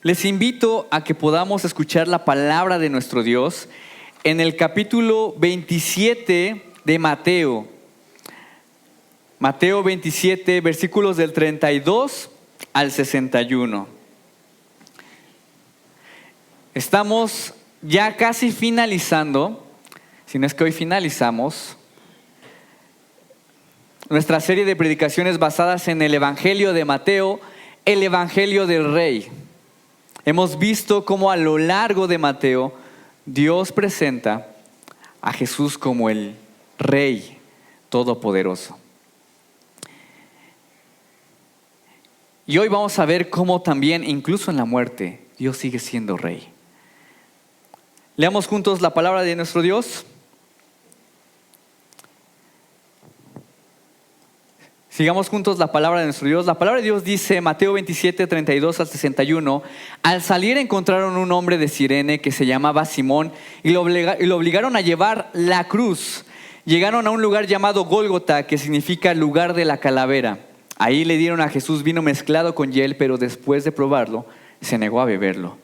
Les invito a que podamos escuchar la palabra de nuestro Dios en el capítulo 27 de Mateo. Mateo 27, versículos del 32 al 61. Estamos ya casi finalizando, si no es que hoy finalizamos, nuestra serie de predicaciones basadas en el Evangelio de Mateo, el Evangelio del Rey. Hemos visto cómo a lo largo de Mateo Dios presenta a Jesús como el Rey Todopoderoso. Y hoy vamos a ver cómo también, incluso en la muerte, Dios sigue siendo Rey. Leamos juntos la palabra de nuestro Dios. Sigamos juntos la palabra de nuestro Dios. La palabra de Dios dice, Mateo 27, 32 al 61, al salir encontraron un hombre de Cirene que se llamaba Simón y lo obligaron a llevar la cruz. Llegaron a un lugar llamado Gólgota, que significa lugar de la calavera. Ahí le dieron a Jesús vino mezclado con hiel, pero después de probarlo, se negó a beberlo.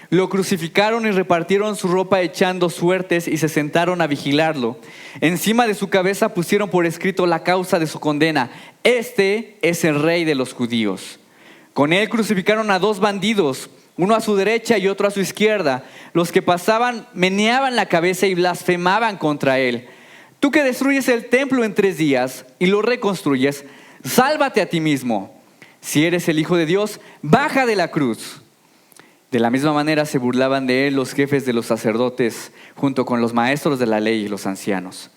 Lo crucificaron y repartieron su ropa echando suertes y se sentaron a vigilarlo. Encima de su cabeza pusieron por escrito la causa de su condena. Este es el Rey de los judíos. Con él crucificaron a dos bandidos, uno a su derecha y otro a su izquierda. Los que pasaban meneaban la cabeza y blasfemaban contra él. Tú que destruyes el templo en 3 días y lo reconstruyes, sálvate a ti mismo. Si eres el Hijo de Dios, baja de la cruz. De la misma manera se burlaban de él los jefes de los sacerdotes, junto con los maestros de la ley y los ancianos.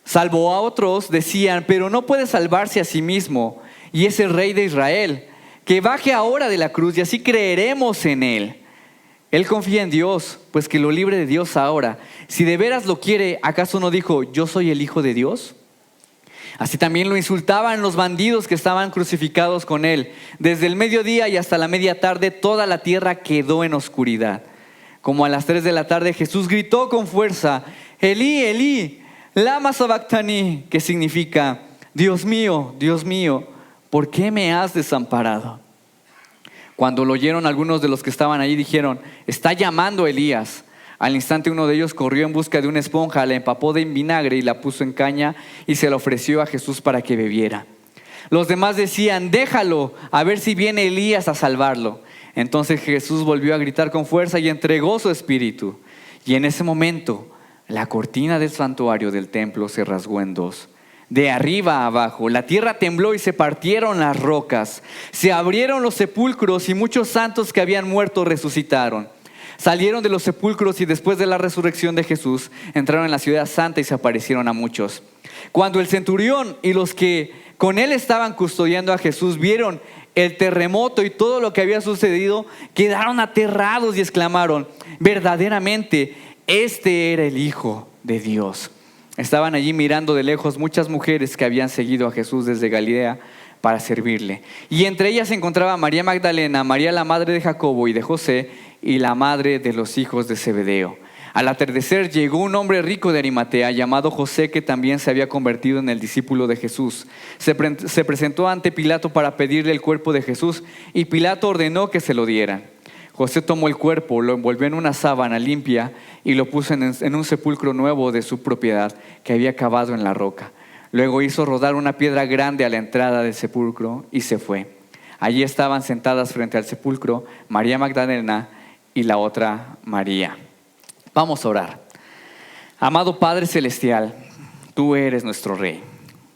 Salvo a otros, decían, pero no puede salvarse a sí mismo, y es el Rey de Israel. Que baje ahora de la cruz y así creeremos en él. Él confía en Dios, pues que lo libre de Dios ahora. Si de veras lo quiere, ¿acaso no dijo, yo soy el Hijo de Dios? Así también lo insultaban los bandidos que estaban crucificados con él. Desde el mediodía y hasta la media tarde, toda la tierra quedó en oscuridad. Como a las 3 de la tarde, Jesús gritó con fuerza, Elí, Elí, lama sabactani, que significa, Dios mío, ¿por qué me has desamparado? Cuando lo oyeron algunos de los que estaban allí, dijeron, está llamando a Elías. Al instante uno de ellos corrió en busca de una esponja, la empapó de vinagre y la puso en caña y se la ofreció a Jesús para que bebiera. Los demás decían, déjalo, a ver si viene Elías a salvarlo. Entonces Jesús volvió a gritar con fuerza y entregó su espíritu. Y en ese momento la cortina del santuario del templo se rasgó en 2. De arriba a abajo, la tierra tembló y se partieron las rocas. Se abrieron los sepulcros y muchos santos que habían muerto resucitaron. Salieron de los sepulcros y después de la resurrección de Jesús, entraron en la ciudad santa y se aparecieron a muchos. Cuando el centurión y los que con él estaban custodiando a Jesús vieron el terremoto y todo lo que había sucedido, quedaron aterrados y exclamaron, verdaderamente, este era el Hijo de Dios. Estaban allí mirando de lejos muchas mujeres que habían seguido a Jesús desde Galilea para servirle. Y entre ellas se encontraba María Magdalena, María la madre de Jacobo y de José, y la madre de los hijos de Zebedeo. Al atardecer llegó un hombre rico de Arimatea llamado José, que también se había convertido en el discípulo de Jesús. Se presentó ante Pilato para pedirle el cuerpo de Jesús y Pilato ordenó que se lo dieran. José tomó el cuerpo, lo envolvió en una sábana limpia y lo puso en un sepulcro nuevo de su propiedad que había cavado en la roca. Luego hizo rodar una piedra grande a la entrada del sepulcro y se fue. Allí estaban sentadas frente al sepulcro María Magdalena y la otra María. Vamos a orar. Amado Padre Celestial, tú eres nuestro Rey.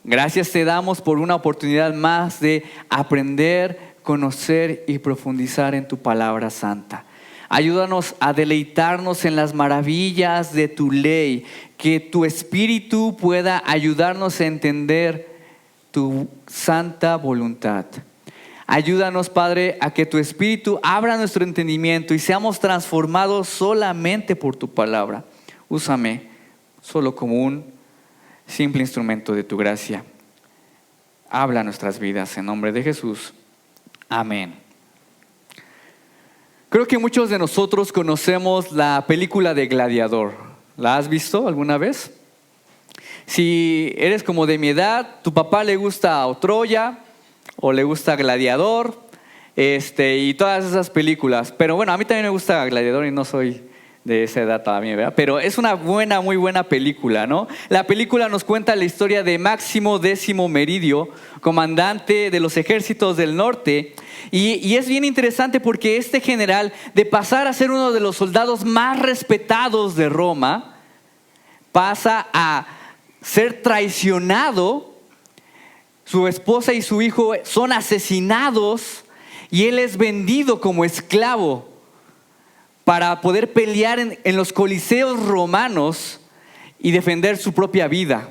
Gracias te damos por una oportunidad más de aprender, conocer y profundizar en tu palabra santa. Ayúdanos a deleitarnos en las maravillas de tu ley, que tu Espíritu pueda ayudarnos a entender tu santa voluntad. Ayúdanos, Padre, a que tu Espíritu abra nuestro entendimiento y seamos transformados solamente por tu palabra. Úsame solo como un simple instrumento de tu gracia. Habla nuestras vidas en nombre de Jesús. Amén. Creo que muchos de nosotros conocemos la película de Gladiador. ¿La has visto alguna vez? Si eres como de mi edad, tu papá le gusta Troya o le gusta Gladiador, y todas esas películas. Pero bueno, a mí también me gusta Gladiador y no soy de esa edad todavía, ¿verdad? Pero es una muy buena película, ¿no? La película nos cuenta la historia de Máximo Décimo Meridio, comandante de los ejércitos del norte. Y es bien interesante porque este general, de pasar a ser uno de los soldados más respetados de Roma, pasa a ser traicionado. Su esposa y su hijo son asesinados y él es vendido como esclavo para poder pelear en los coliseos romanos y defender su propia vida.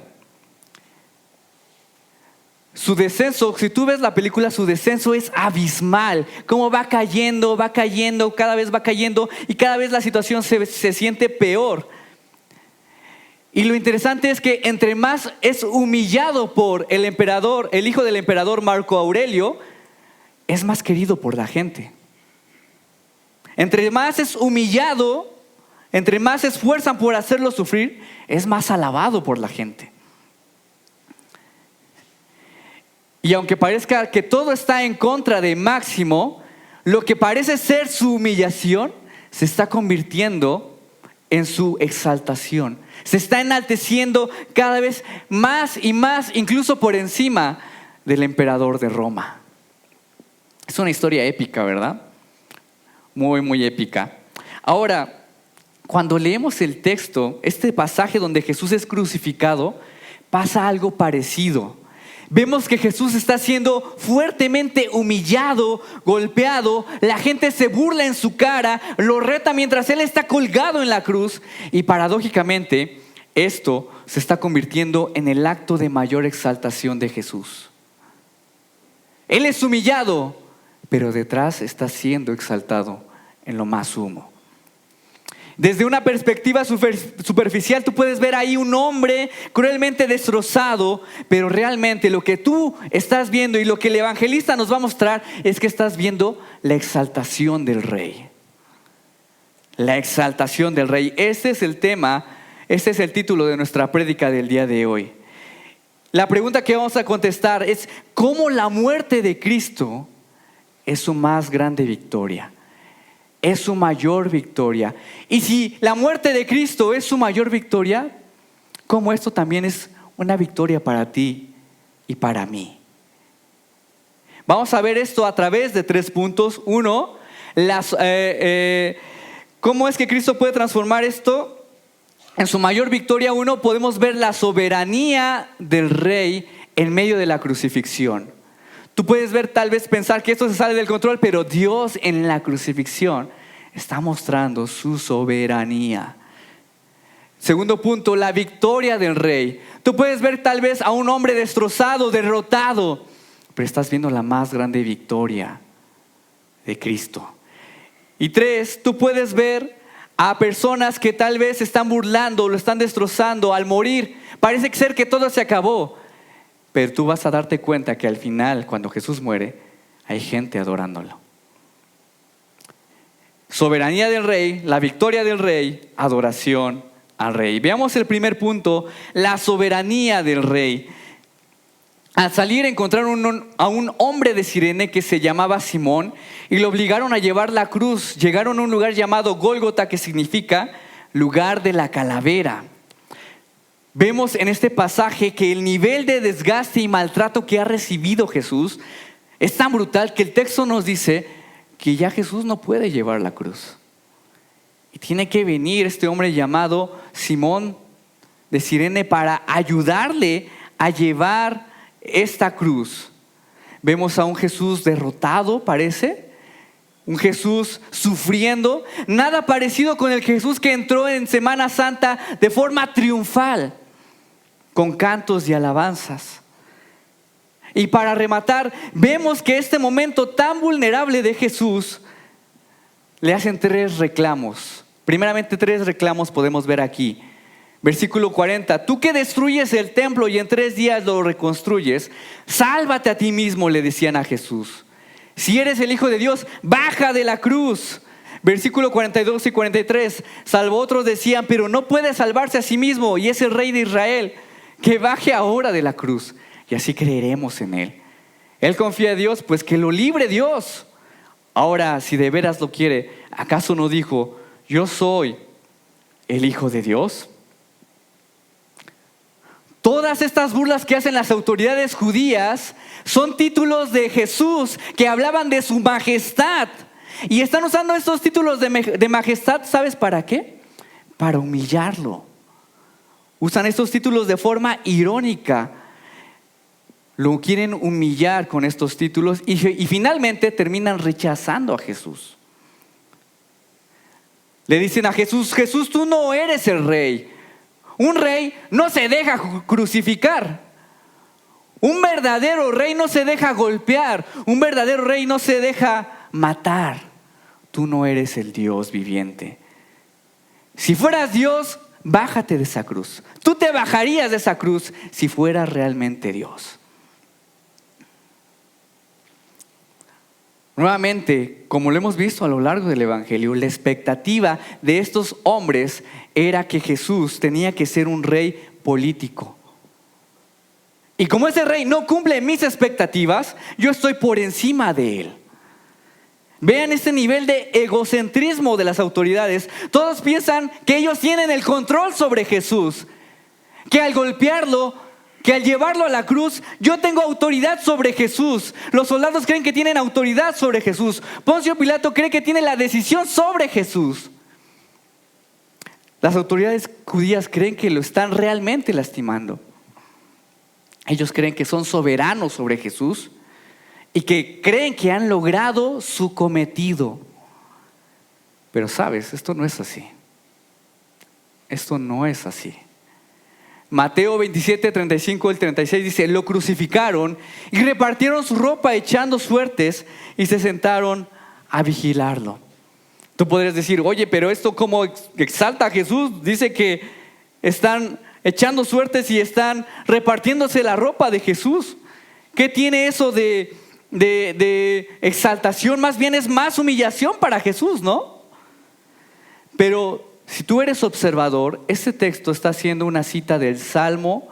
Su descenso, si tú ves la película, su descenso es abismal. Cómo va cayendo, cada vez va cayendo y cada vez la situación se siente peor. Y lo interesante es que entre más es humillado por el emperador, el hijo del emperador Marco Aurelio, es más querido por la gente. Entre más es humillado, entre más se esfuerzan por hacerlo sufrir, es más alabado por la gente. Y aunque parezca que todo está en contra de Máximo, lo que parece ser su humillación se está convirtiendo en su exaltación. Se está enalteciendo cada vez más y más, incluso por encima del emperador de Roma. Es una historia épica, ¿verdad? Muy épica. Ahora, cuando leemos el texto, este pasaje donde Jesús es crucificado, pasa algo parecido. Vemos que Jesús está siendo fuertemente humillado, golpeado, la gente se burla en su cara, lo reta mientras Él está colgado en la cruz y paradójicamente esto se está convirtiendo en el acto de mayor exaltación de Jesús. Él es humillado, pero detrás está siendo exaltado en lo más sumo. Desde una perspectiva superficial tú puedes ver ahí un hombre cruelmente destrozado, pero realmente lo que tú estás viendo y lo que el evangelista nos va a mostrar es que estás viendo la exaltación del rey. La exaltación del rey. Este es el tema, este es el título de nuestra prédica del día de hoy. La pregunta que vamos a contestar es: ¿cómo la muerte de Cristo es su más grande victoria? Es su mayor victoria. Y si la muerte de Cristo es su mayor victoria, ¿cómo esto también es una victoria para ti y para mí? Vamos a ver esto a través de 3 puntos. Uno, ¿cómo es que Cristo puede transformar esto en su mayor victoria? Uno, podemos ver la soberanía del Rey en medio de la crucifixión. Tú puedes ver, tal vez pensar que esto se sale del control, pero Dios en la crucifixión está mostrando su soberanía. Segundo punto, la victoria del Rey. Tú puedes ver tal vez a un hombre destrozado, derrotado, pero estás viendo la más grande victoria de Cristo. Y 3, tú puedes ver a personas que tal vez se están burlando, lo están destrozando al morir. Parece ser que todo se acabó. Pero tú vas a darte cuenta que al final, cuando Jesús muere, hay gente adorándolo. Soberanía del Rey, la victoria del Rey, adoración al Rey. Veamos el primer punto, la soberanía del Rey. Al salir encontraron a un hombre de Cirene que se llamaba Simón y lo obligaron a llevar la cruz. Llegaron a un lugar llamado Gólgota, que significa lugar de la calavera. Vemos en este pasaje que el nivel de desgaste y maltrato que ha recibido Jesús es tan brutal que el texto nos dice que ya Jesús no puede llevar la cruz. Y tiene que venir este hombre llamado Simón de Cirene para ayudarle a llevar esta cruz. Vemos a un Jesús derrotado, parece. Un Jesús sufriendo. Nada parecido con el Jesús que entró en Semana Santa de forma triunfal, con cantos y alabanzas. Y para rematar, vemos que este momento tan vulnerable de Jesús le hacen 3 reclamos. Primeramente 3 reclamos podemos ver aquí. Versículo 40, tú que destruyes el templo y en 3 días lo reconstruyes, sálvate a ti mismo, le decían a Jesús. Si eres el Hijo de Dios, baja de la cruz. Versículo 42 y 43, salvo otros decían, pero no puede salvarse a sí mismo y es el Rey de Israel. Que baje ahora de la cruz y así creeremos en Él. Él confía en Dios, pues que lo libre Dios, Ahora, si de veras lo quiere, ¿acaso no dijo, yo soy el Hijo de Dios? Todas estas burlas que hacen las autoridades judías son títulos de Jesús que hablaban de su majestad. Y están usando estos títulos de majestad, ¿sabes para qué? Para humillarlo. Usan estos títulos de forma irónica. Lo quieren humillar con estos títulos y finalmente terminan rechazando a Jesús. Le dicen a Jesús, Jesús, tú no eres el rey. Un rey no se deja crucificar. Un verdadero rey no se deja golpear. Un verdadero rey no se deja matar. Tú no eres el Dios viviente. Si fueras Dios, bájate de esa cruz. Tú te bajarías de esa cruz si fueras realmente Dios. Nuevamente, como lo hemos visto a lo largo del Evangelio, la expectativa de estos hombres era que Jesús tenía que ser un rey político. Y como ese rey no cumple mis expectativas, yo estoy por encima de él. Vean este nivel de egocentrismo de las autoridades. Todos piensan que ellos tienen el control sobre Jesús, que al golpearlo, que al llevarlo a la cruz, yo tengo autoridad sobre Jesús. Los soldados creen que tienen autoridad sobre Jesús. Poncio Pilato cree que tiene la decisión sobre Jesús. Las autoridades judías creen que lo están realmente lastimando. Ellos creen que son soberanos sobre Jesús y que creen que han logrado su cometido. Pero sabes, esto no es así. Esto no es así. Mateo 27, 35 al 36 dice, lo crucificaron y repartieron su ropa echando suertes y se sentaron a vigilarlo. Tú podrías decir, oye, pero esto cómo exalta a Jesús. Dice que están echando suertes y están repartiéndose la ropa de Jesús. ¿Qué tiene eso de exaltación? Más bien es más humillación para Jesús, ¿no? Pero si tú eres observador, este texto está haciendo una cita del Salmo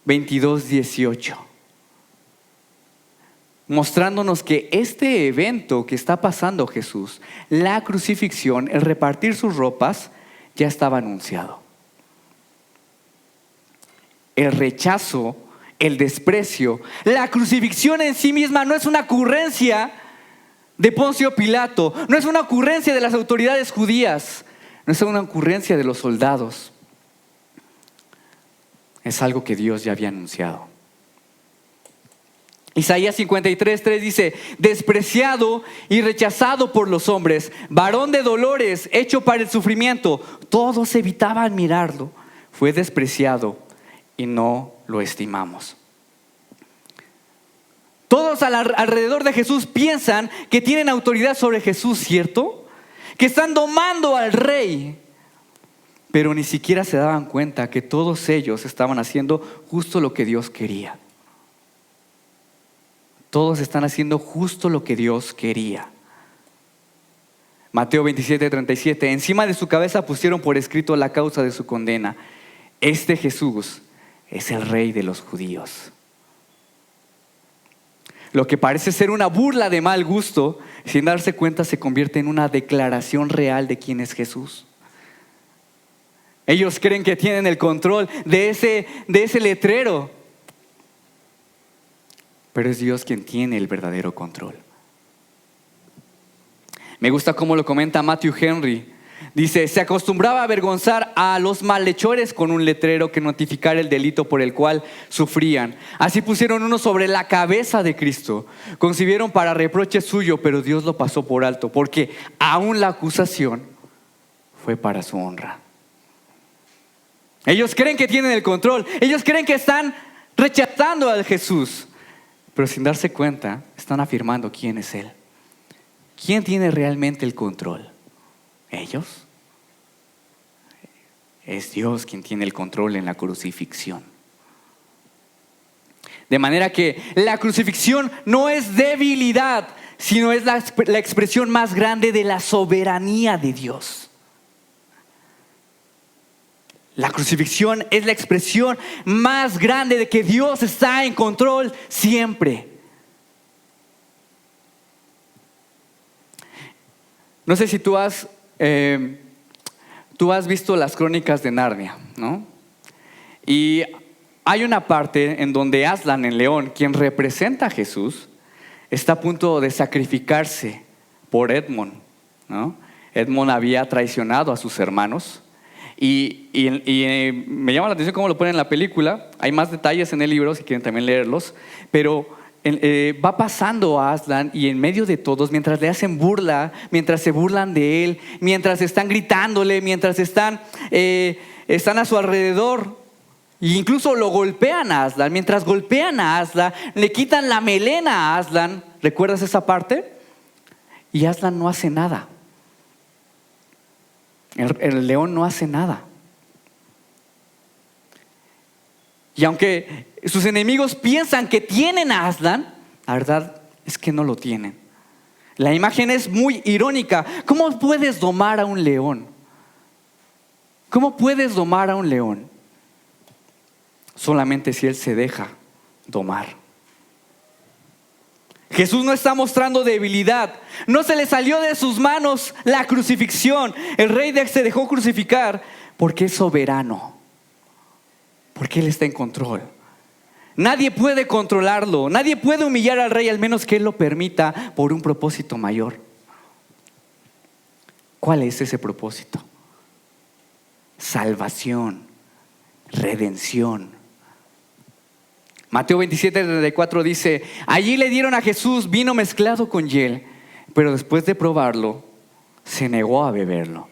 22, 18. Mostrándonos que este evento que está pasando Jesús, la crucifixión, el repartir sus ropas, ya estaba anunciado. El rechazo, el desprecio, la crucifixión en sí misma no es una ocurrencia de Poncio Pilato, no es una ocurrencia de las autoridades judías, no es una ocurrencia de los soldados. Es algo que Dios ya había anunciado. Isaías 53, 3 dice, despreciado y rechazado por los hombres, varón de dolores, hecho para el sufrimiento. Todos evitaban mirarlo. Fue despreciado y no lo estimamos. Todos alrededor de Jesús piensan que tienen autoridad sobre Jesús, ¿cierto? Que están domando al rey. Pero ni siquiera se daban cuenta que todos ellos estaban haciendo justo lo que Dios quería. Todos están haciendo justo lo que Dios quería. Mateo 27, 37. Encima de su cabeza pusieron por escrito la causa de su condena. Este Jesús es el rey de los judíos. Lo que parece ser una burla de mal gusto, sin darse cuenta se convierte en una declaración real de quién es Jesús. Ellos creen que tienen el control de ese letrero. Pero es Dios quien tiene el verdadero control. Me gusta cómo lo comenta Matthew Henry. Dice, se acostumbraba a avergonzar a los malhechores con un letrero que notificara el delito por el cual sufrían. Así pusieron uno sobre la cabeza de Cristo. Concibieron para reproche suyo, pero Dios lo pasó por alto, porque aún la acusación fue para su honra. Ellos creen que tienen el control. Ellos creen que están rechazando a Jesús. Pero sin darse cuenta, están afirmando quién es Él. ¿Quién tiene realmente el control? ¿Ellos? Es Dios quien tiene el control en la crucifixión. De manera que la crucifixión no es debilidad, sino es la expresión más grande de la soberanía de Dios. La crucifixión es la expresión más grande de que Dios está en control siempre. No sé si tú has visto las crónicas de Narnia, ¿no? Y hay una parte en donde Aslan, el león, quien representa a Jesús, está a punto de sacrificarse por Edmond, ¿no? Edmond había traicionado a sus hermanos y me llama la atención cómo lo ponen en la película. Hay más detalles en el libro si quieren también leerlos, pero va pasando a Aslan y en medio de todos, mientras le hacen burla, mientras se burlan de él, mientras están gritándole, mientras están a su alrededor, e incluso lo golpean a Aslan. Mientras golpean a Aslan, le quitan la melena a Aslan. ¿Recuerdas esa parte? Y Aslan no hace nada. El león no hace nada. Y aunque sus enemigos piensan que tienen a Aslan, la verdad es que no lo tienen. La imagen es muy irónica. ¿Cómo puedes domar a un león? ¿Cómo puedes domar a un león? Solamente si él se deja domar. Jesús no está mostrando debilidad. No se le salió de sus manos la crucifixión. El rey se dejó crucificar porque es soberano, porque Él está en control. Nadie puede controlarlo. Nadie puede humillar al rey, al menos que Él lo permita por un propósito mayor. ¿Cuál es ese propósito? Salvación, redención. Mateo 27:34 dice: allí le dieron a Jesús vino mezclado con hiel, pero después de probarlo, se negó a beberlo.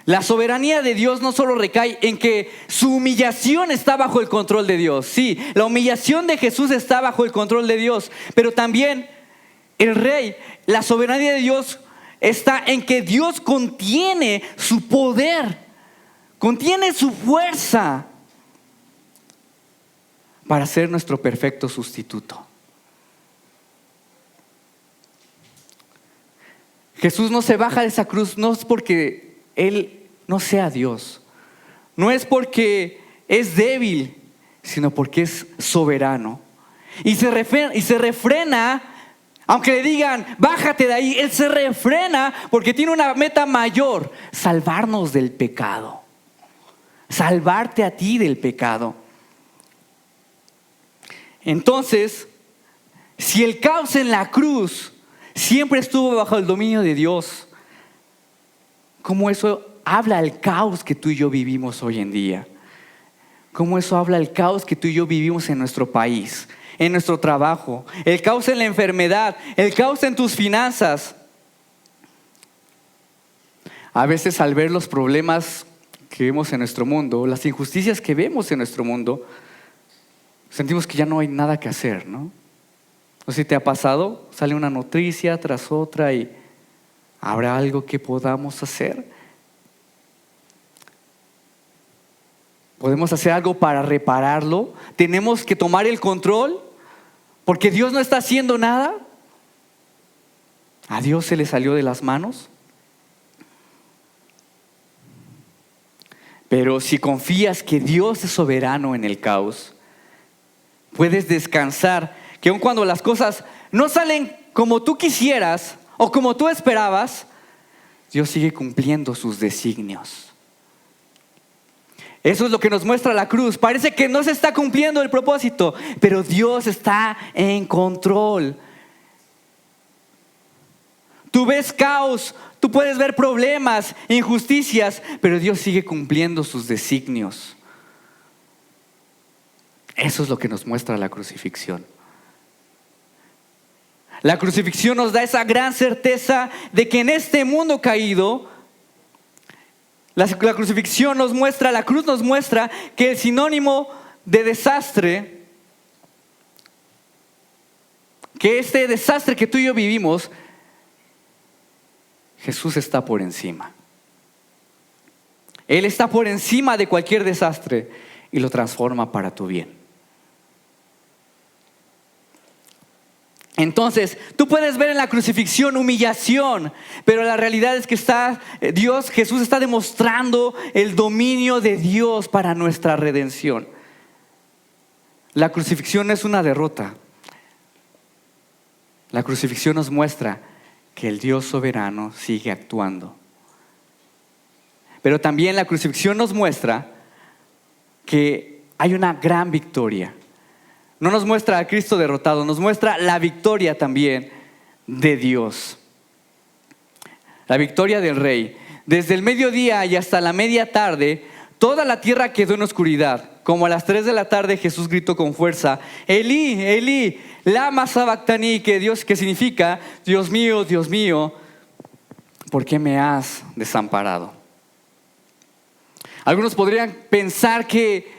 La soberanía de Dios no solo recae en que su humillación está bajo el control de Dios. Sí, la humillación de Jesús está bajo el control de Dios, pero también el rey, la soberanía de Dios está en que Dios contiene su poder, contiene su fuerza para ser nuestro perfecto sustituto. Jesús no se baja de esa cruz, no es porque Él no sea Dios, no es porque es débil, sino porque es soberano. Y se refrena, aunque le digan bájate de ahí, Él se refrena porque tiene una meta mayor: salvarnos del pecado, salvarte a ti del pecado. Entonces, si el caos en la cruz siempre estuvo bajo el dominio de Dios, ¿cómo eso habla el caos que tú y yo vivimos hoy en día? ¿Cómo eso habla el caos que tú y yo vivimos en nuestro país, en nuestro trabajo, el caos en la enfermedad, el caos en tus finanzas? A veces, al ver los problemas que vemos en nuestro mundo, las injusticias que vemos en nuestro mundo, sentimos que ya no hay nada que hacer, ¿no? No sé si te ha pasado, sale una noticia tras otra y ¿habrá algo que podamos hacer? ¿Podemos hacer algo para repararlo? ¿Tenemos que tomar el control porque Dios no está haciendo nada? ¿A Dios se le salió de las manos? Pero si confías que Dios es soberano en el caos, puedes descansar que aun cuando las cosas no salen como tú quisieras o como tú esperabas, Dios sigue cumpliendo sus designios. Eso es lo que nos muestra la cruz. Parece que no se está cumpliendo el propósito, pero Dios está en control. Tú ves caos, tú puedes ver problemas, injusticias, pero Dios sigue cumpliendo sus designios. Eso es lo que nos muestra la crucifixión. La crucifixión nos da esa gran certeza de que en este mundo caído, la crucifixión nos muestra, la cruz nos muestra que el sinónimo de desastre, que este desastre que tú y yo vivimos, Jesús está por encima. Él está por encima de cualquier desastre y lo transforma para tu bien. Entonces, tú puedes ver en la crucifixión humillación, pero la realidad es que Jesús está demostrando el dominio de Dios para nuestra redención. La crucifixión es una derrota. La crucifixión nos muestra que el Dios soberano sigue actuando. Pero también la crucifixión nos muestra que hay una gran victoria. No nos muestra a Cristo derrotado, nos muestra la victoria también de Dios. La victoria del Rey. Desde el mediodía y hasta la media tarde, toda la tierra quedó en oscuridad. Como a las 3 de la tarde, Jesús gritó con fuerza: Elí, Elí, lama sabactani, que significa: Dios mío, ¿por qué me has desamparado? Algunos podrían pensar que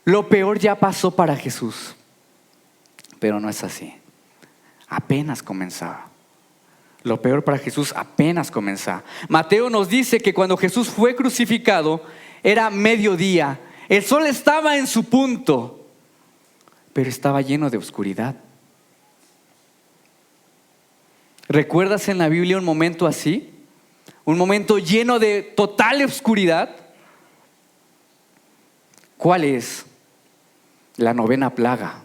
lo peor ya pasó para Jesús, pero no es así. Apenas comenzaba. Lo peor para Jesús apenas comenzaba. Mateo nos dice que cuando Jesús fue crucificado era mediodía. El sol estaba en su punto, pero estaba lleno de oscuridad. ¿Recuerdas en la Biblia un momento así? Un momento lleno de total oscuridad. ¿Cuál es? La 9ª plaga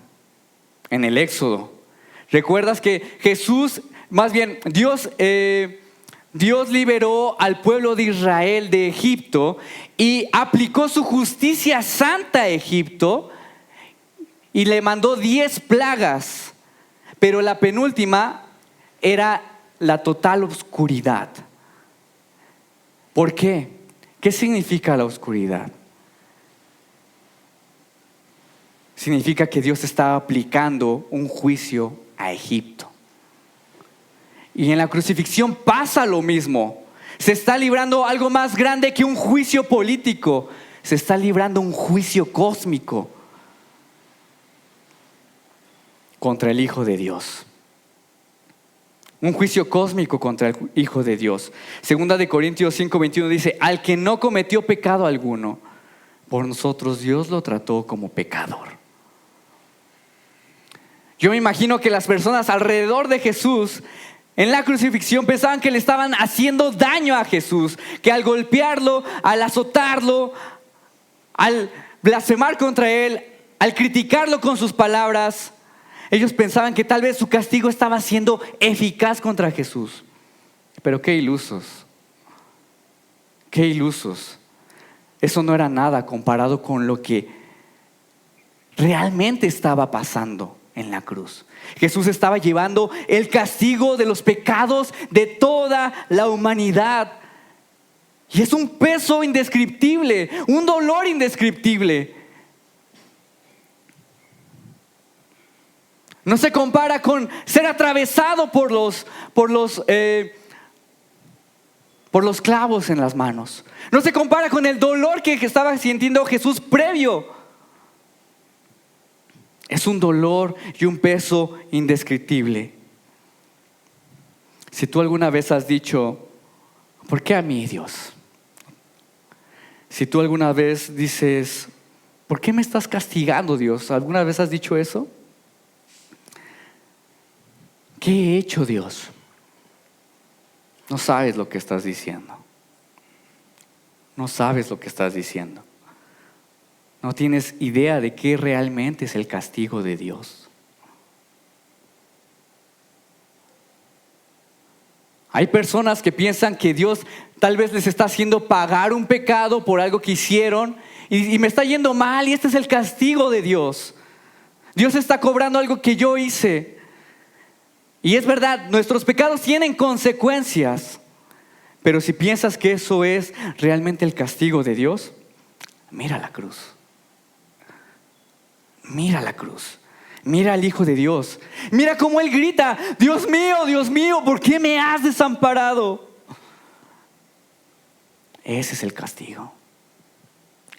en el Éxodo. ¿Recuerdas que Dios liberó al pueblo de Israel de Egipto y aplicó su justicia santa a Egipto y le mandó 10 plagas, pero la penúltima era la total oscuridad? ¿Por qué? ¿Qué significa la oscuridad? Significa que Dios estaba aplicando un juicio a Egipto. Y en la crucifixión pasa lo mismo. Se está librando algo más grande que un juicio político. Se está librando un juicio cósmico contra el Hijo de Dios. Un juicio cósmico contra el Hijo de Dios. Segunda de Corintios 5:21 dice: al que no cometió pecado alguno, por nosotros Dios lo trató como pecador. Yo me imagino que las personas alrededor de Jesús en la crucifixión pensaban que le estaban haciendo daño a Jesús, que al golpearlo, al azotarlo, al blasfemar contra él, al criticarlo con sus palabras, ellos pensaban que tal vez su castigo estaba siendo eficaz contra Jesús. Pero qué ilusos, qué ilusos. Eso no era nada comparado con lo que realmente estaba pasando en la cruz. Jesús estaba llevando el castigo de los pecados de toda la humanidad. Y es un peso indescriptible, un dolor indescriptible. No se compara con ser atravesado por los clavos en las manos. No se compara con el dolor que estaba sintiendo Jesús previo. Es un dolor y un peso indescriptible. Si tú alguna vez has dicho: ¿por qué a mí, Dios? Si tú alguna vez dices: ¿por qué me estás castigando, Dios? ¿Alguna vez has dicho eso? ¿Qué he hecho, Dios? No sabes lo que estás diciendo. No sabes lo que estás diciendo. No tienes idea de qué realmente es el castigo de Dios. Hay personas que piensan que Dios tal vez les está haciendo pagar un pecado por algo que hicieron y me está yendo mal y este es el castigo de Dios. Dios está cobrando algo que yo hice. Y es verdad, nuestros pecados tienen consecuencias. Pero si piensas que eso es realmente el castigo de Dios, mira la cruz. Mira la cruz. Mira al Hijo de Dios. Mira cómo Él grita: Dios mío, ¿por qué me has desamparado? Ese es el castigo.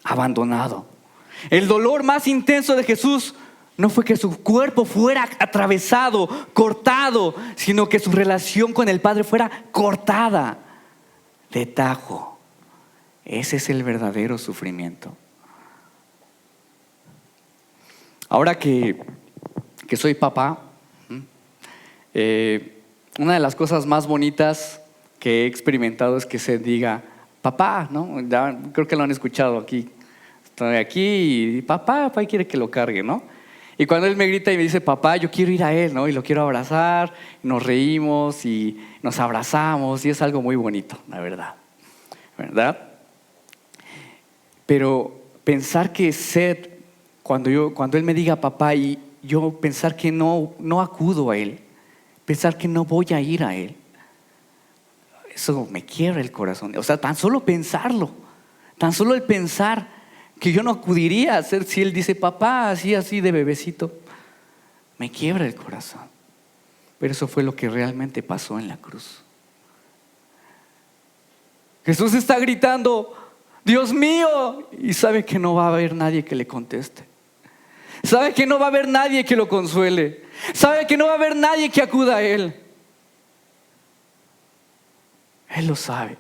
Abandonado. El dolor más intenso de Jesús no fue que su cuerpo fuera atravesado, cortado, sino que su relación con el Padre fuera cortada de tajo. Ese es el verdadero sufrimiento. Ahora que soy papá, una de las cosas más bonitas que he experimentado es que se diga papá, ¿no? Creo que lo han escuchado aquí. Estoy aquí y papá quiere que lo cargue, ¿no? Y cuando él me grita y me dice, papá, yo quiero ir a él, ¿no? Y lo quiero abrazar, nos reímos y nos abrazamos y es algo muy bonito, la verdad. ¿Verdad? Pero pensar que Seth, cuando él me diga papá y yo pensar que no acudo a él, pensar que no voy a ir a él, eso me quiebra el corazón. O sea, tan solo pensarlo, tan solo el pensar que yo no acudiría a Seth si él dice papá, así de bebecito, me quiebra el corazón. Pero eso fue lo que realmente pasó en la cruz. Jesús está gritando, Dios mío, y sabe que no va a haber nadie que le conteste. Sabe que no va a haber nadie que lo consuele. Sabe que no va a haber nadie que acuda a Él. Él lo sabe.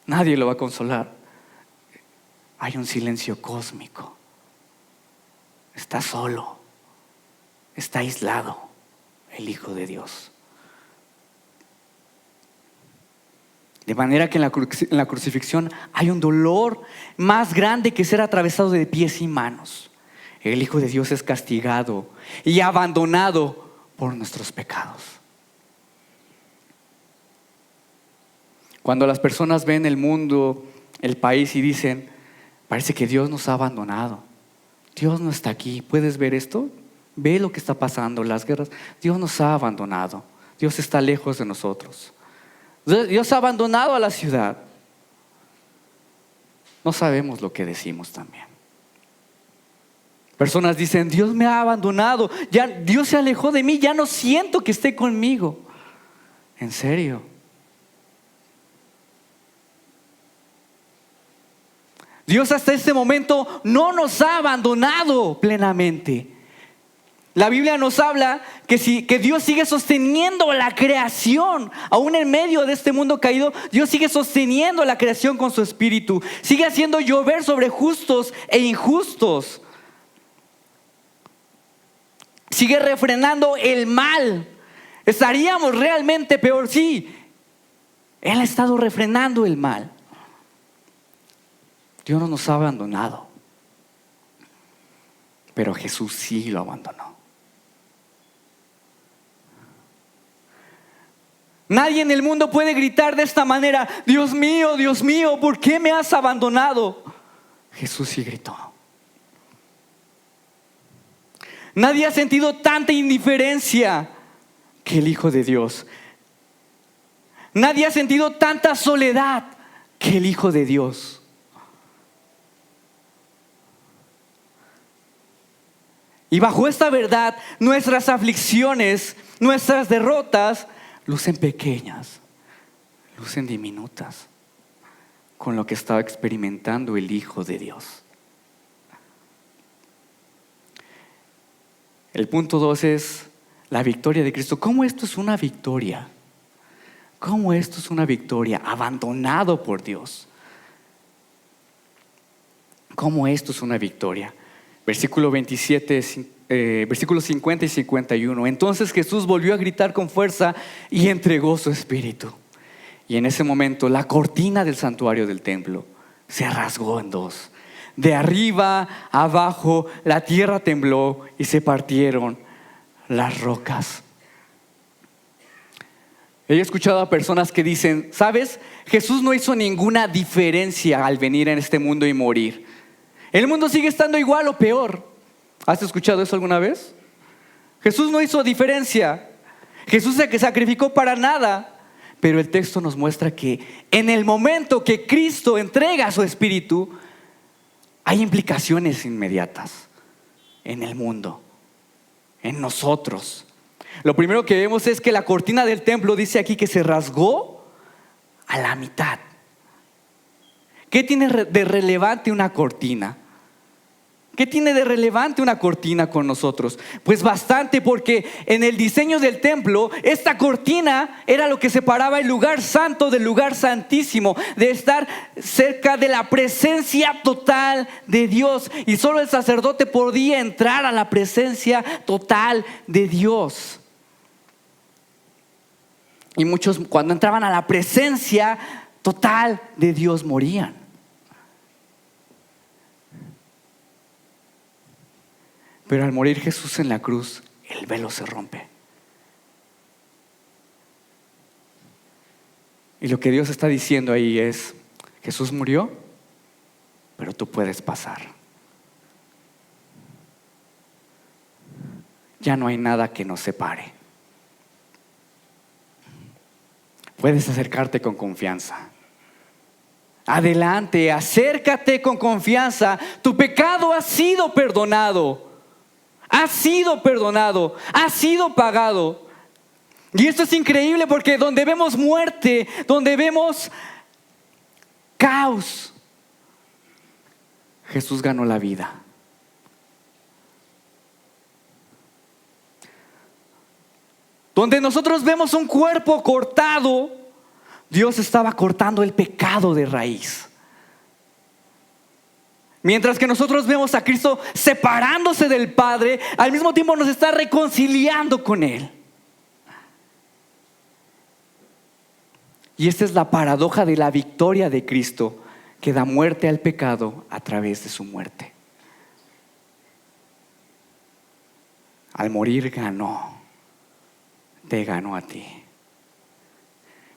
Nadie lo va a consolar. Hay un silencio cósmico. Está solo. Está aislado el Hijo de Dios. De manera que en la crucifixión hay un dolor más grande que ser atravesado de pies y manos. El Hijo de Dios es castigado y abandonado por nuestros pecados. Cuando las personas ven el mundo, el país y dicen, parece que Dios nos ha abandonado. Dios no está aquí. ¿Puedes ver esto? Ve lo que está pasando, las guerras. Dios nos ha abandonado. Dios está lejos de nosotros. Dios ha abandonado a la ciudad. No sabemos lo que decimos también. Personas dicen, Dios me ha abandonado, ya, Dios se alejó de mí, ya no siento que esté conmigo. ¿En serio? Dios hasta este momento no nos ha abandonado plenamente. La Biblia nos habla que Dios sigue sosteniendo la creación. Aún en medio de este mundo caído, Dios sigue sosteniendo la creación con su espíritu. Sigue haciendo llover sobre justos e injustos. Sigue refrenando el mal. Estaríamos realmente peor, sí. Él ha estado refrenando el mal. Dios no nos ha abandonado. Pero Jesús sí lo abandonó. Nadie en el mundo puede gritar de esta manera, Dios mío, ¿por qué me has abandonado? Jesús sí gritó. Nadie ha sentido tanta indiferencia que el Hijo de Dios. Nadie ha sentido tanta soledad que el Hijo de Dios. Y bajo esta verdad, nuestras aflicciones, nuestras derrotas, lucen pequeñas, lucen diminutas con lo que estaba experimentando el Hijo de Dios. El punto 2 es la victoria de Cristo. ¿Cómo esto es una victoria? ¿Cómo esto es una victoria? Abandonado por Dios. ¿Cómo esto es una victoria? Versículo 27, versículos 50 y 51. Entonces Jesús volvió a gritar con fuerza y entregó su espíritu. Y en ese momento la cortina del santuario del templo se rasgó en dos. De arriba a abajo la tierra tembló y se partieron las rocas. He escuchado a personas que dicen, ¿sabes? Jesús no hizo ninguna diferencia al venir en este mundo y morir. El mundo sigue estando igual o peor. ¿Has escuchado eso alguna vez? Jesús no hizo diferencia. Jesús se sacrificó para nada. Pero el texto nos muestra que en el momento que Cristo entrega su espíritu, hay implicaciones inmediatas en el mundo, en nosotros. Lo primero que vemos es que la cortina del templo dice aquí que se rasgó a la mitad. ¿Qué tiene de relevante una cortina? ¿Qué tiene de relevante una cortina con nosotros? Pues bastante, porque en el diseño del templo, esta cortina era lo que separaba el lugar santo del lugar santísimo, de estar cerca de la presencia total de Dios. Y solo el sacerdote podía entrar a la presencia total de Dios. Y muchos, cuando entraban a la presencia total de Dios, morían. Pero al morir Jesús en la cruz, el velo se rompe. Y lo que Dios está diciendo ahí es: Jesús murió, pero tú puedes pasar. Ya no hay nada que nos separe. Puedes acercarte con confianza. Adelante, acércate con confianza. Tu pecado ha sido perdonado. Ha sido perdonado. Ha sido pagado. Y esto es increíble porque donde vemos muerte, donde vemos caos, Jesús ganó la vida. Donde nosotros vemos un cuerpo cortado, Dios estaba cortando el pecado de raíz. Mientras que nosotros vemos a Cristo separándose del Padre, al mismo tiempo nos está reconciliando con Él. Y esta es la paradoja de la victoria de Cristo, que da muerte al pecado a través de su muerte. Al morir ganó, te ganó a ti.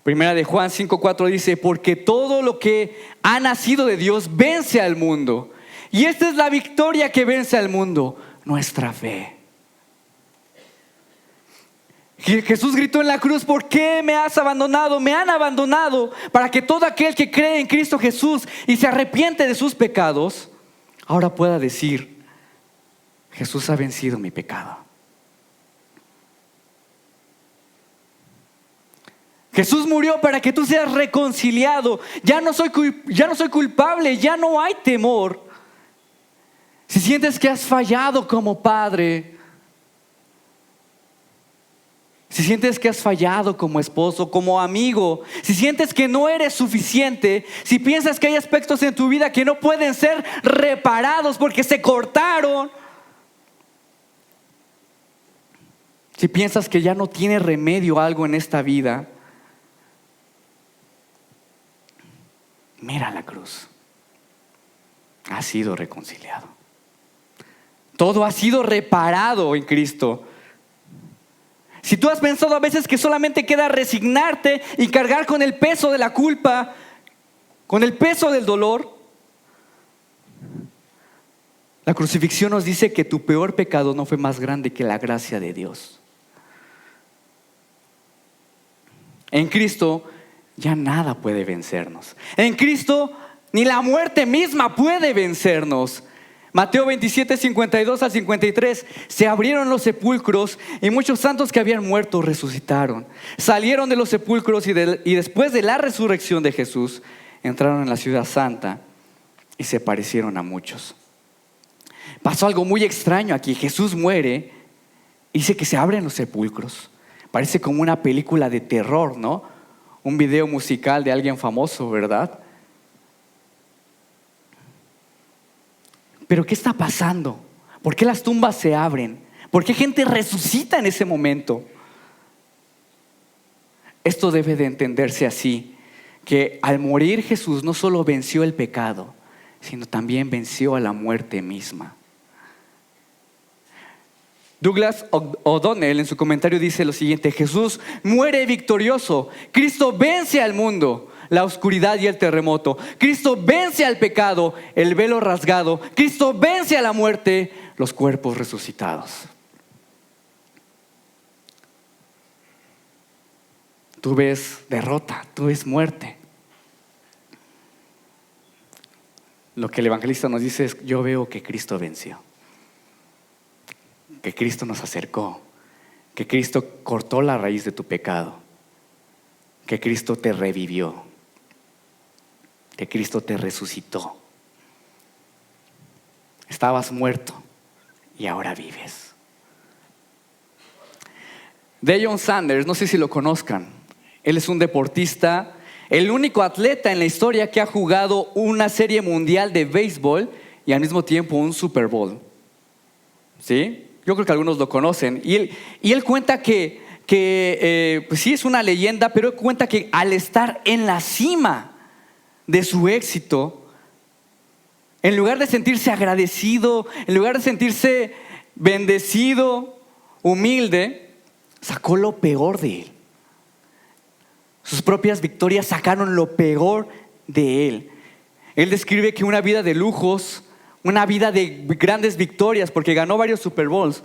Primera de Juan 5:4 dice: porque todo lo que ha nacido de Dios vence al mundo. Y esta es la victoria que vence al mundo, nuestra fe. Jesús gritó en la cruz: ¿por qué me has abandonado? Me han abandonado, para que todo aquel que cree en Cristo Jesús y se arrepiente de sus pecados, ahora pueda decir: Jesús ha vencido mi pecado. Jesús murió para que tú seas reconciliado. Ya no soy culpable, ya no hay temor. Si sientes que has fallado como padre, si sientes que has fallado como esposo, como amigo, si sientes que no eres suficiente, si piensas que hay aspectos en tu vida que no pueden ser reparados porque se cortaron, si piensas que ya no tiene remedio algo en esta vida, mira la cruz. Ha sido reconciliado. Todo ha sido reparado en Cristo. Si tú has pensado a veces que solamente queda resignarte y cargar con el peso de la culpa, con el peso del dolor, la crucifixión nos dice que tu peor pecado no fue más grande que la gracia de Dios. En Cristo ya nada puede vencernos. En Cristo ni la muerte misma puede vencernos. Mateo 27, 52 al 53. Se abrieron los sepulcros y muchos santos que habían muerto resucitaron. Salieron de los sepulcros y después de la resurrección de Jesús, entraron en la ciudad santa y se parecieron a muchos. Pasó algo muy extraño aquí. Jesús muere y dice que se abren los sepulcros. Parece como una película de terror, ¿no? Un video musical de alguien famoso, ¿verdad? Pero ¿qué está pasando? ¿Por qué las tumbas se abren? ¿Por qué gente resucita en ese momento? Esto debe de entenderse así, que al morir Jesús no solo venció el pecado, sino también venció a la muerte misma. Douglas O'Donnell en su comentario dice lo siguiente: Jesús muere victorioso. Cristo vence al mundo, la oscuridad y el terremoto. Cristo vence al pecado, el velo rasgado. Cristo vence a la muerte, los cuerpos resucitados. Tú ves derrota, tú ves muerte. Lo que el evangelista nos dice es: yo veo que Cristo venció, que Cristo nos acercó, que Cristo cortó la raíz de tu pecado, que Cristo te revivió, que Cristo te resucitó. Estabas muerto y ahora vives. Deion Sanders, no sé si lo conozcan, él es un deportista, el único atleta en la historia que ha jugado una serie mundial de béisbol y al mismo tiempo un Super Bowl. ¿Sí? Yo creo que algunos lo conocen. Y él cuenta que pues sí, es una leyenda, pero él cuenta que al estar en la cima de su éxito, en lugar de sentirse agradecido, en lugar de sentirse bendecido, humilde, sacó lo peor de él. Sus propias victorias sacaron lo peor de él. Él describe que una vida de lujos, una vida de grandes victorias, porque ganó varios Super Bowls,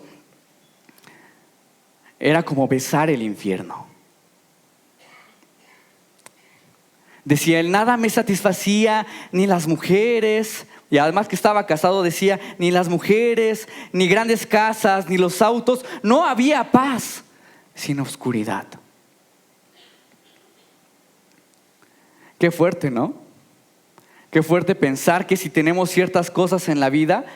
era como besar el infierno. Decía él, nada me satisfacía, ni las mujeres, y además que estaba casado decía, ni las mujeres, ni grandes casas, ni los autos. No había paz, sino oscuridad. Qué fuerte, ¿no? Qué fuerte pensar que si tenemos ciertas cosas en la vida,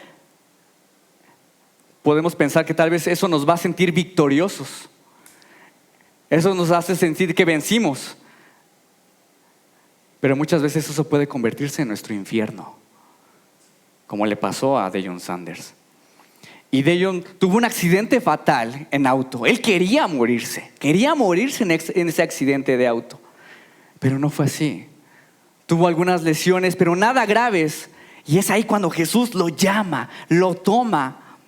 podemos pensar que tal vez eso nos va a sentir victoriosos. Eso nos hace sentir que vencimos. Pero muchas veces eso puede convertirse en nuestro infierno, como le pasó a Deion Sanders. Y Deion tuvo un accidente fatal en auto. Él quería morirse en ese accidente de auto. Pero no fue así. Tuvo algunas lesiones, pero nada graves. Y es ahí cuando Jesús lo llama, lo toma.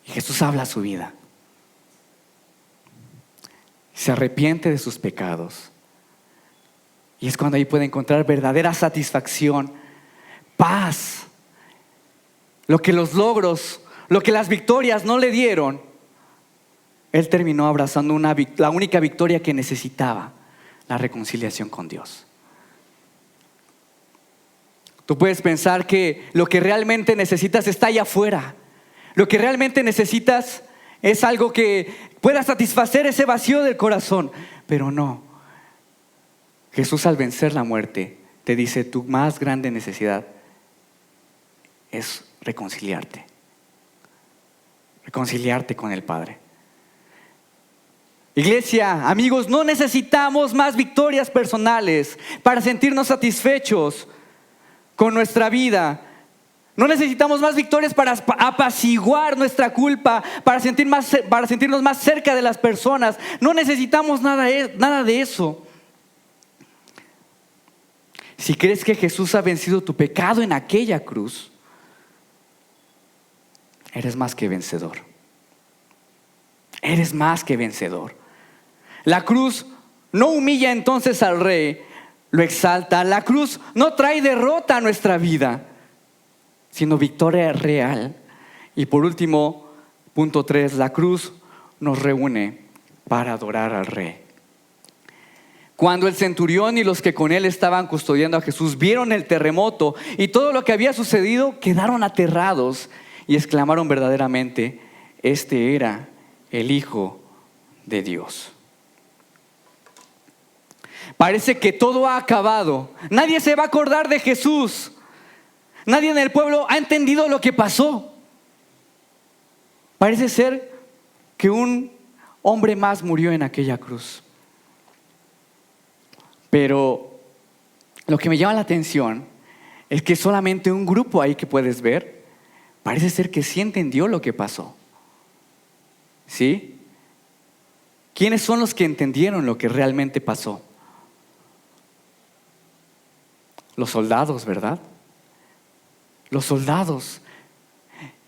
Y Jesús habla a su vida. Se arrepiente de sus pecados. Y es cuando ahí puede encontrar verdadera satisfacción, paz. Lo que los logros, lo que las victorias no le dieron, él terminó abrazando la única victoria que necesitaba, la reconciliación con Dios. Tú puedes pensar que lo que realmente necesitas está allá afuera. Lo que realmente necesitas es algo que pueda satisfacer ese vacío del corazón. Pero no. Jesús, al vencer la muerte, te dice, tu más grande necesidad es reconciliarte. Reconciliarte con el Padre. Iglesia, amigos, no necesitamos más victorias personales para sentirnos satisfechos con nuestra vida. No necesitamos más victorias para apaciguar nuestra culpa, para sentirnos más cerca de las personas. No necesitamos nada de eso. Si crees que Jesús ha vencido tu pecado en aquella cruz, eres más que vencedor. Eres más que vencedor. La cruz no humilla entonces al rey, lo exalta. La cruz no trae derrota a nuestra vida, sino victoria real. Y por último, punto 3, la cruz nos reúne para adorar al Rey. Cuando el centurión y los que con él estaban custodiando a Jesús vieron el terremoto y todo lo que había sucedido, quedaron aterrados y exclamaron verdaderamente, este era el Hijo de Dios. Parece que todo ha acabado. Nadie se va a acordar de Jesús. Nadie en el pueblo ha entendido lo que pasó. Parece ser que un hombre más murió en aquella cruz. Pero lo que me llama la atención es que solamente un grupo ahí que puedes ver, parece ser que sí entendió lo que pasó. ¿Sí? ¿Quiénes son los que entendieron lo que realmente pasó? Los soldados, ¿verdad? Los soldados.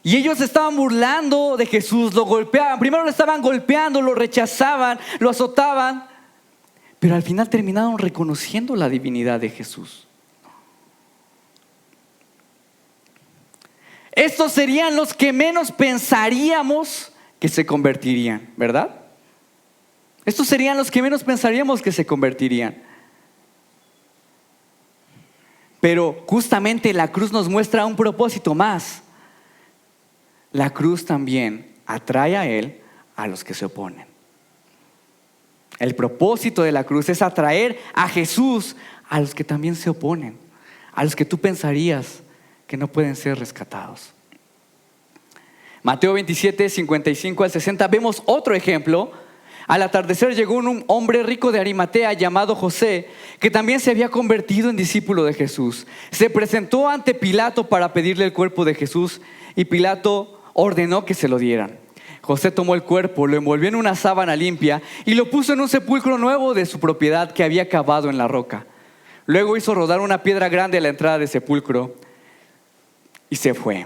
Y ellos estaban burlando de Jesús, lo golpeaban. Primero lo estaban golpeando, lo rechazaban, lo azotaban. Pero al final terminaron reconociendo la divinidad de Jesús. Estos serían los que menos pensaríamos que se convertirían, ¿verdad? Estos serían los que menos pensaríamos que se convertirían. Pero justamente la cruz nos muestra un propósito más. La cruz también atrae a Él a los que se oponen. El propósito de la cruz es atraer a Jesús a los que también se oponen, a los que tú pensarías que no pueden ser rescatados. Mateo 27, 55 al 60, vemos otro ejemplo. Al atardecer llegó un hombre rico de Arimatea llamado José, que también se había convertido en discípulo de Jesús. Se presentó ante Pilato para pedirle el cuerpo de Jesús y Pilato ordenó que se lo dieran. José tomó el cuerpo, lo envolvió en una sábana limpia y lo puso en un sepulcro nuevo de su propiedad que había cavado en la roca. Luego hizo rodar una piedra grande a la entrada del sepulcro y se fue.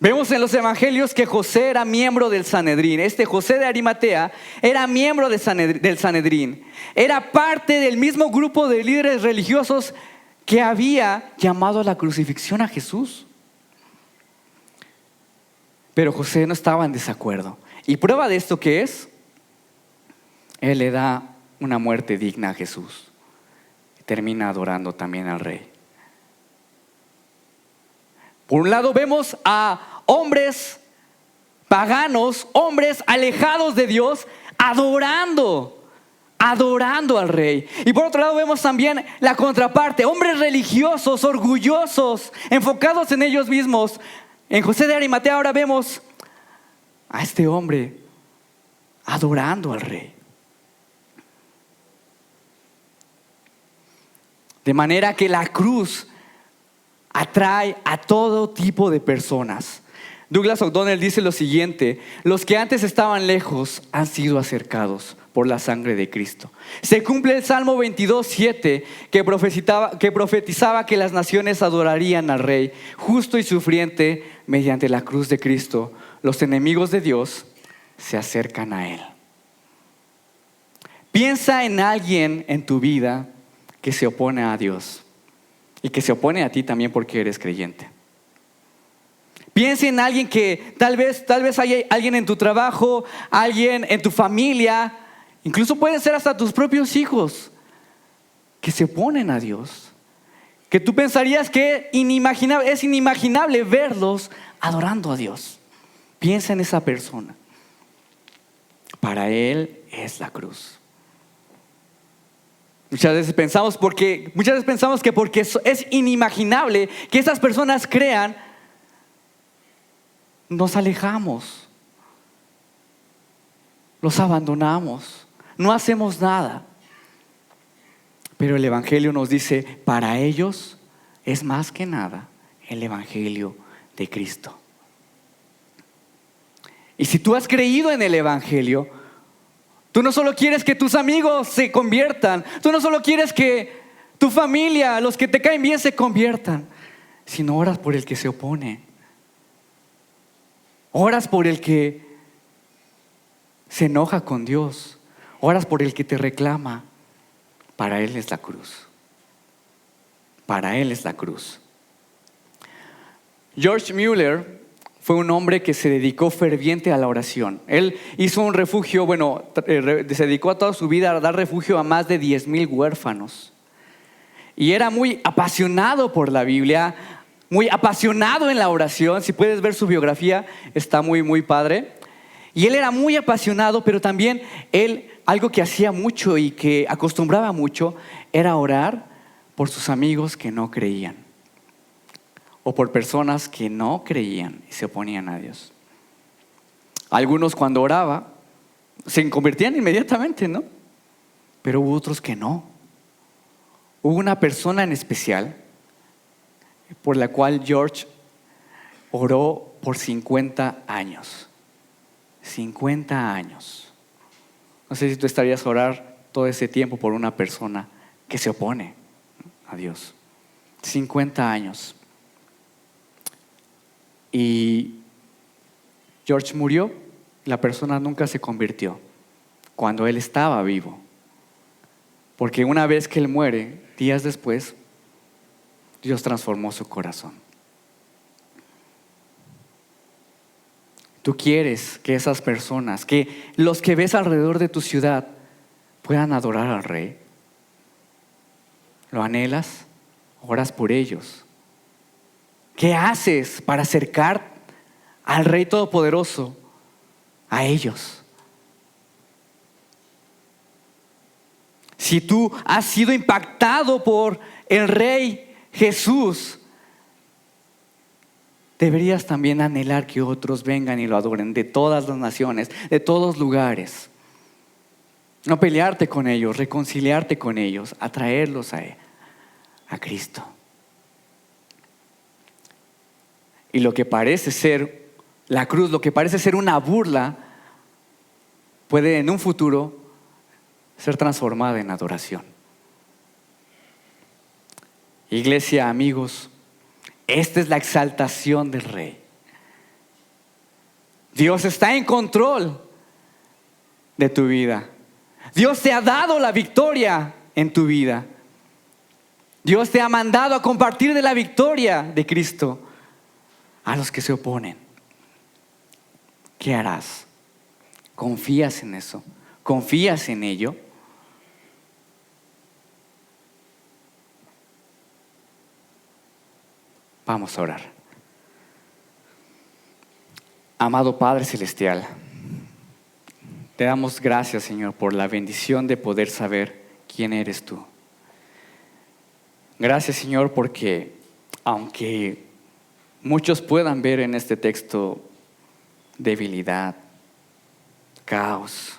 Vemos en los evangelios que José era miembro del Sanedrín. Este José de Arimatea era miembro del Sanedrín. Era parte del mismo grupo de líderes religiosos que había llamado a la crucifixión a Jesús. Pero José no estaba en desacuerdo. ¿Y prueba de esto qué es? Él le da una muerte digna a Jesús. Y termina adorando también al rey. Por un lado vemos a hombres paganos, hombres alejados de Dios, adorando al rey. Y por otro lado vemos también la contraparte, hombres religiosos, orgullosos, enfocados en ellos mismos. En José de Arimatea ahora vemos a este hombre adorando al rey. De manera que la cruz atrae a todo tipo de personas. Douglas O'Donnell dice lo siguiente: los que antes estaban lejos han sido acercados por la sangre de Cristo. Se cumple el Salmo 22:7 que profetizaba que las naciones adorarían al Rey justo y sufriente. Mediante la cruz de Cristo, los enemigos de Dios se acercan a Él. Piensa en alguien en tu vida que se opone a Dios y que se opone a ti también porque eres creyente. Piensa en alguien que tal vez haya alguien en tu trabajo, alguien en tu familia, incluso pueden ser hasta tus propios hijos, que se oponen a Dios. Que tú pensarías que es inimaginable verlos adorando a Dios. Piensa en esa persona. Para Él es la cruz. Muchas veces pensamos que porque es inimaginable que esas personas crean, nos alejamos, los abandonamos, no hacemos nada. Pero el Evangelio nos dice, para ellos es más que nada el Evangelio de Cristo. Y si tú has creído en el Evangelio, tú no solo quieres que tus amigos se conviertan, tú no solo quieres que tu familia, los que te caen bien, se conviertan, sino oras por el que se opone. Oras por el que se enoja con Dios. Oras por el que te reclama. Para Él es la cruz. Para Él es la cruz. George Mueller fue un hombre que se dedicó ferviente a la oración. Él hizo un refugio, se dedicó a toda su vida a dar refugio a más de 10,000 huérfanos. Y era muy apasionado por la Biblia, muy apasionado en la oración. Si puedes ver su biografía, está muy, muy padre. Y él era muy apasionado, pero también algo que hacía mucho y que acostumbraba mucho era orar por sus amigos que no creían, o por personas que no creían y se oponían a Dios. Algunos cuando oraba se convertían inmediatamente, ¿no? Pero hubo otros que no. Hubo una persona en especial por la cual George oró por 50 años. 50 años. No sé si tú estarías a orar todo ese tiempo por una persona que se opone a Dios. 50 años. Y George murió, la persona nunca se convirtió cuando él estaba vivo. Porque una vez que él muere, días después, Dios transformó su corazón. Tú quieres que esas personas, que los que ves alrededor de tu ciudad puedan adorar al Rey. ¿Lo anhelas? Oras por ellos. ¿Qué haces para acercar al Rey Todopoderoso a ellos? Si tú has sido impactado por el Rey Jesús, deberías también anhelar que otros vengan y lo adoren de todas las naciones, de todos lugares. No pelearte con ellos, reconciliarte con ellos, atraerlos a Cristo. Y lo que parece ser la cruz, lo que parece ser una burla, puede en un futuro ser transformada en adoración. Iglesia, amigos, esta es la exaltación del Rey. Dios está en control de tu vida. Dios te ha dado la victoria en tu vida. Dios te ha mandado a compartir de la victoria de Cristo a los que se oponen. ¿Qué harás? ¿Confías en eso? ¿Confías en ello? Vamos a orar. Amado Padre Celestial, te damos gracias, Señor, por la bendición de poder saber quién eres tú. Gracias, Señor, porque aunque muchos puedan ver en este texto debilidad, caos,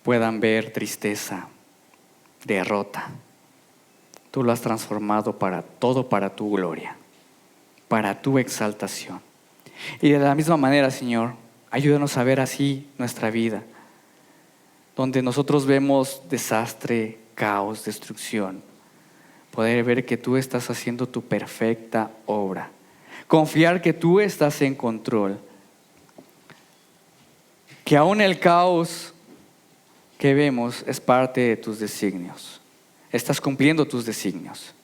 puedan ver tristeza, derrota, tú lo has transformado para todo, para tu gloria, para tu exaltación. Y de la misma manera, Señor, ayúdanos a ver así nuestra vida, donde nosotros vemos desastre, caos, destrucción, poder ver que tú estás haciendo tu perfecta obra, confiar que tú estás en control, que aún el caos que vemos es parte de tus designios, estás cumpliendo tus designios.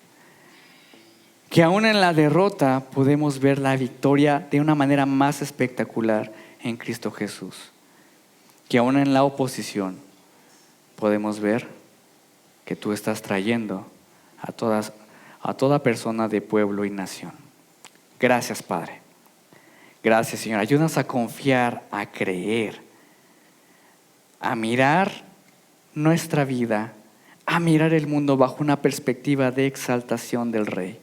Que aún en la derrota podemos ver la victoria de una manera más espectacular en Cristo Jesús. Que aún en la oposición podemos ver que tú estás trayendo a toda persona de pueblo y nación. Gracias, Padre. Gracias, Señor. Ayúdanos a confiar, a creer, a mirar nuestra vida, a mirar el mundo bajo una perspectiva de exaltación del Rey.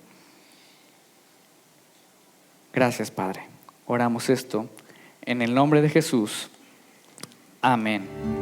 Gracias, Padre. Oramos esto en el nombre de Jesús. Amén.